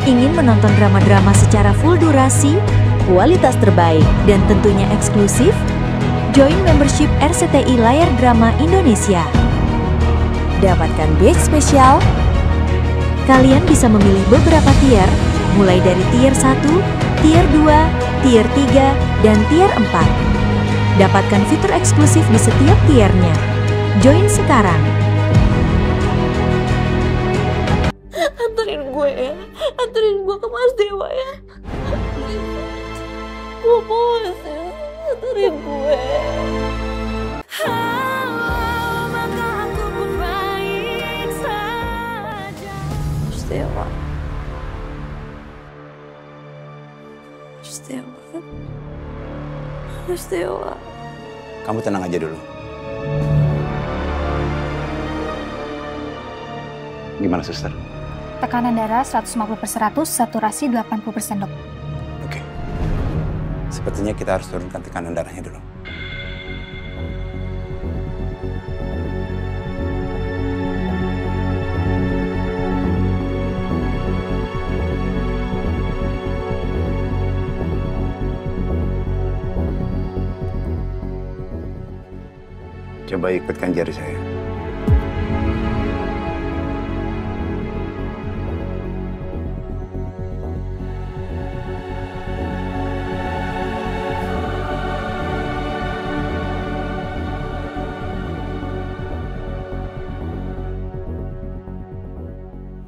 Ingin menonton drama-drama secara full durasi, kualitas terbaik, dan tentunya eksklusif? Join membership RCTI Layar Drama Indonesia. Dapatkan batch spesial. Kalian bisa memilih beberapa tier, mulai dari tier 1, tier 2, tier 3, dan tier 4. Dapatkan fitur eksklusif di setiap tiernya. Join sekarang. Anterin gue ya, anterin gue ke Mas Dewa ya. Gue mohon ya, anterin gue. Maka aku pun baik saja. Mas Dewa. Mas Dewa. Mas Dewa. Kamu tenang aja dulu. Gimana, suster? Tekanan darah 150/100, saturasi 80%, dok. Oke. Sepertinya kita harus turunkan tekanan darahnya dulu. Coba ikutkan jari saya.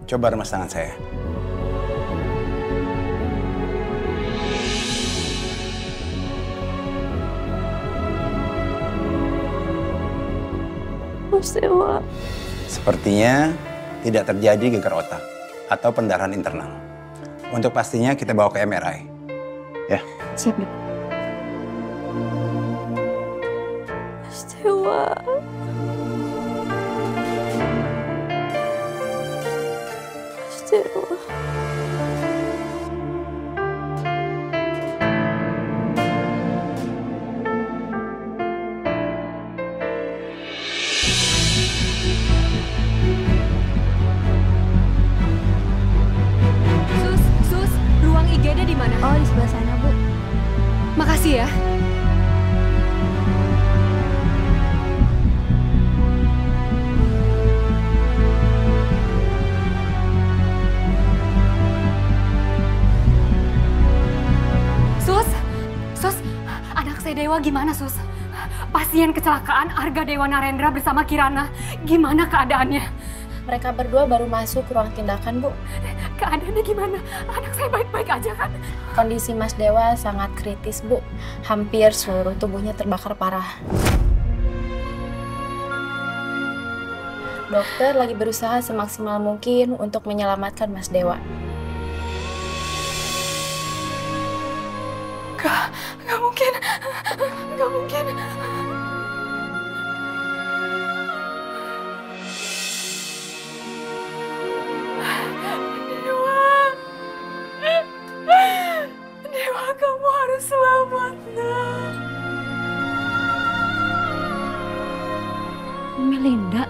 Coba remas tangan saya. Mas Dewa. Sepertinya tidak terjadi gegar otak atau pendarahan internal. Untuk pastinya kita bawa ke MRI. Ya. Siap, dok. Mas Dewa. Mas Dewa. Sus, ruang IGD di mana? Oh, di sebelah sana, Bu. Makasih ya. Sus, anak saya Dewa gimana, Sus? Pasien kecelakaan Arga Dewa Narendra bersama Kirana. Gimana keadaannya? Mereka berdua baru masuk ruang tindakan, Bu. Keadaannya gimana? Anak saya baik-baik aja kan? Kondisi Mas Dewa sangat kritis, Bu. Hampir seluruh tubuhnya terbakar parah. Dokter lagi berusaha semaksimal mungkin untuk menyelamatkan Mas Dewa. Gak mungkin. Gak mungkin. Dewa, kamu harus selamat, nak. Melinda.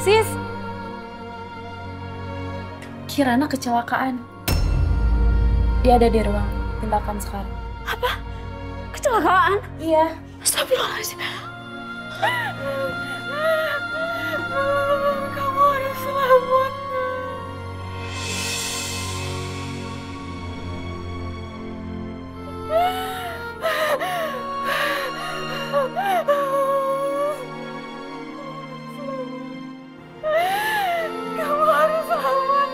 Sis, Kirana kecelakaan. Dia ada di ruang tindakan sekarang. kecelakaan. Iya. Astagfirullahaladzim. Kamu harus selamat. Kamu harus selamat.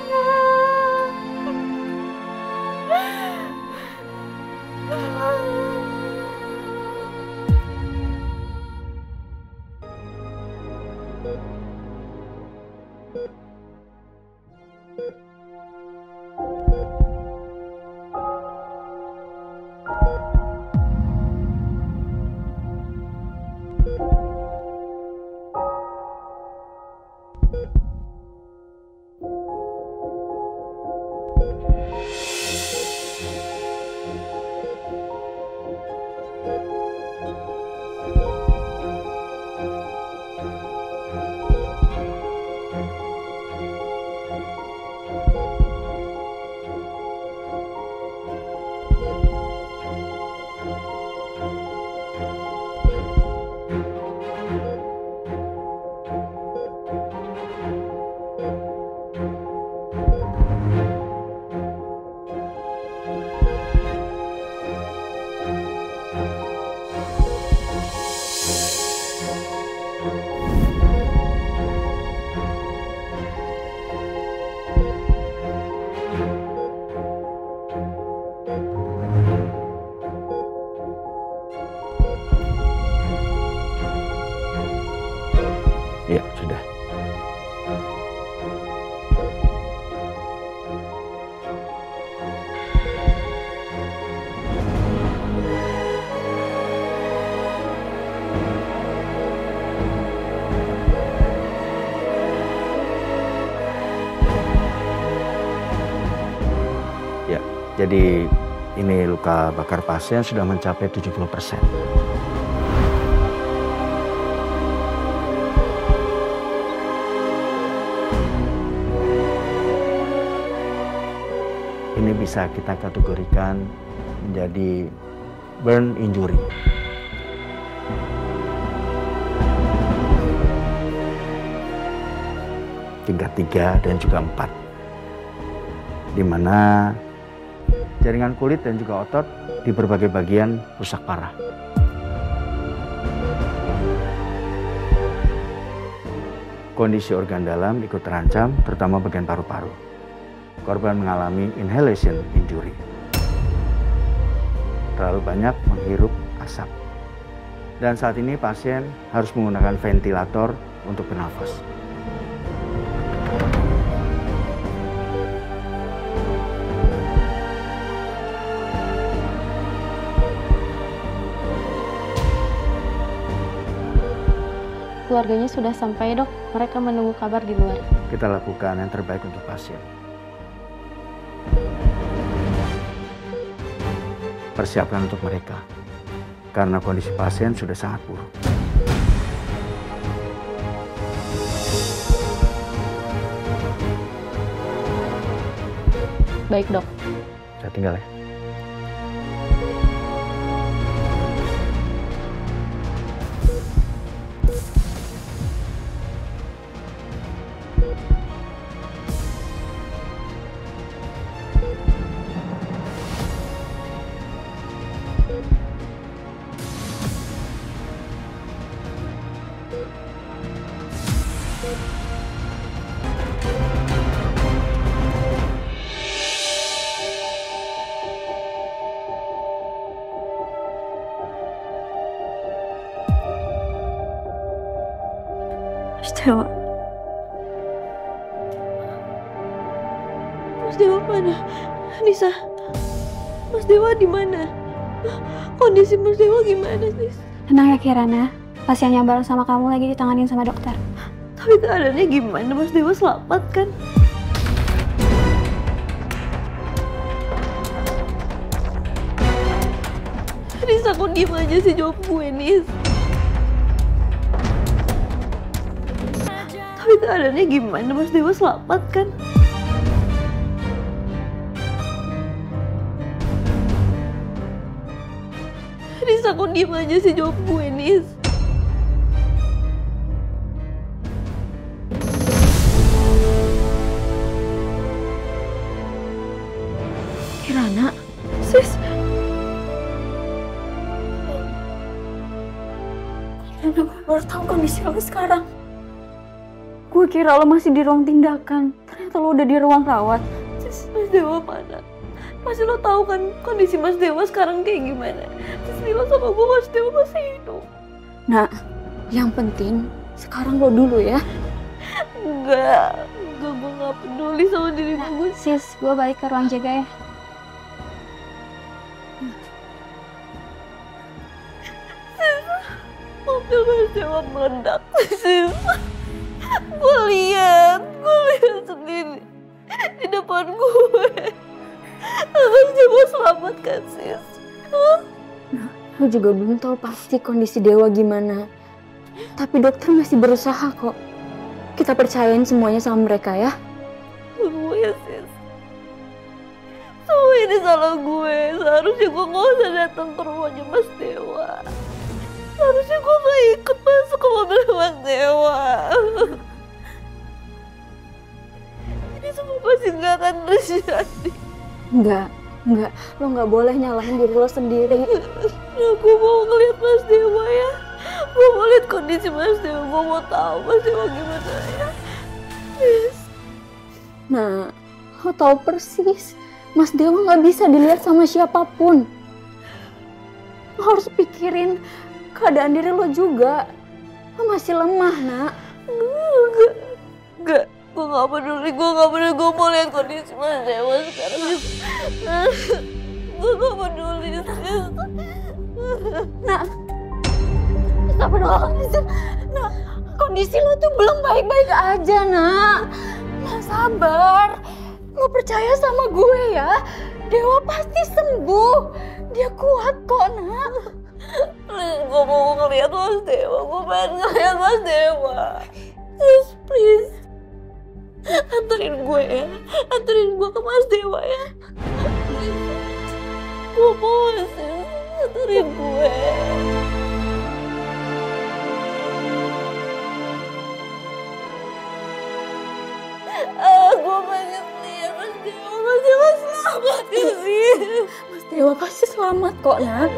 Jadi ini luka bakar pasien sudah mencapai 70%. Ini bisa kita kategorikan menjadi burn injury. Tingkat 3 dan juga 4. Di mana jaringan kulit dan juga otot di berbagai bagian rusak parah. Kondisi organ dalam ikut terancam, terutama bagian paru-paru. Korban mengalami inhalation injury. Terlalu banyak menghirup asap. Dan saat ini pasien harus menggunakan ventilator untuk bernafas. Keluarganya sudah sampai, Dok. Mereka menunggu kabar di luar. Kita lakukan yang terbaik untuk pasien. Persiapkan untuk mereka, karena kondisi pasien sudah sangat buruk. Baik, Dok. Saya tinggal ya. Mas Dewa. Mas Dewa mana? Nisa. Mas Dewa di mana? Kondisi Mas Dewa gimana, Sis? Tenang ya Kirana, pasien yang baru sama kamu lagi ditanganin sama dokter. Tapi keadaannya gimana? Mas Dewa selamat kan? Nisa, kok diem aja sih, jawab gue, Nis. Tapi keadaannya gimana? Mas Dewa selamat kan? Nisa, kok diem aja sih, jawab gue, Nis. Kirana, Sis. Kirana, gue baru tahu kondisi lo sekarang. Gue kira lo masih di ruang tindakan, ternyata lo udah di ruang rawat. Sis, Mas Dewa mana? Masih lo tahu kan kondisi Mas Dewa sekarang kayak gimana? Sis, bilang sama gue Mas Dewa masih hidup. Nah, yang penting sekarang lo dulu ya. Enggak, gue gak peduli sama diri gue. Sis, gue balik ke ruang jaga ya. Mobil Mas Dewa meledak, Sis. Gue lihat sendiri di depan gue. Mas Dewa selamat kan, Sis? Lo juga belum tahu pasti kondisi Dewa gimana. Tapi dokter masih berusaha kok. Kita percayain semuanya sama mereka ya. Gue ya, Sis. Semua ini salah gue. Seharusnya gue gak usah datang ke rumahnya Mas Dewa. Seharusnya gue gak ikut masuk ke mobil Mas Dewa. Ini semua pasti gak akan terjadi. Enggak. Lo gak boleh nyalahin diri lo sendiri. Gue mau ngeliat Mas Dewa ya. Gue mau lihat kondisi Mas Dewa. Gue mau tahu Mas Dewa gimana ya. Yes. Nah, lo tahu persis Mas Dewa gak bisa dilihat sama siapapun. Lo harus pikirin keadaan diri lo juga. Lo masih lemah, Nak. Enggak. Gue gak peduli. Gue mau lihat kondisi Mas Dewa sekarang. Gue gak peduli. Nak. Astagfirullahaladzim. Nak, kondisi lo tuh belum baik-baik aja, Nak. Nah, sabar. Lo percaya sama gue ya, Dewa pasti sembuh. Dia kuat kok, Nak. Please, gue mau ngeliat Mas Dewa. Gue pengen ngeliat Mas Dewa. Just please. Anterin gue ya. Anterin gue ke Mas Dewa ya. Gue mau sih. Anterin gue. Gue pengen lihat Mas Dewa. Mas Dewa selamat di sini. Mas Dewa pasti selamat kok, Nak.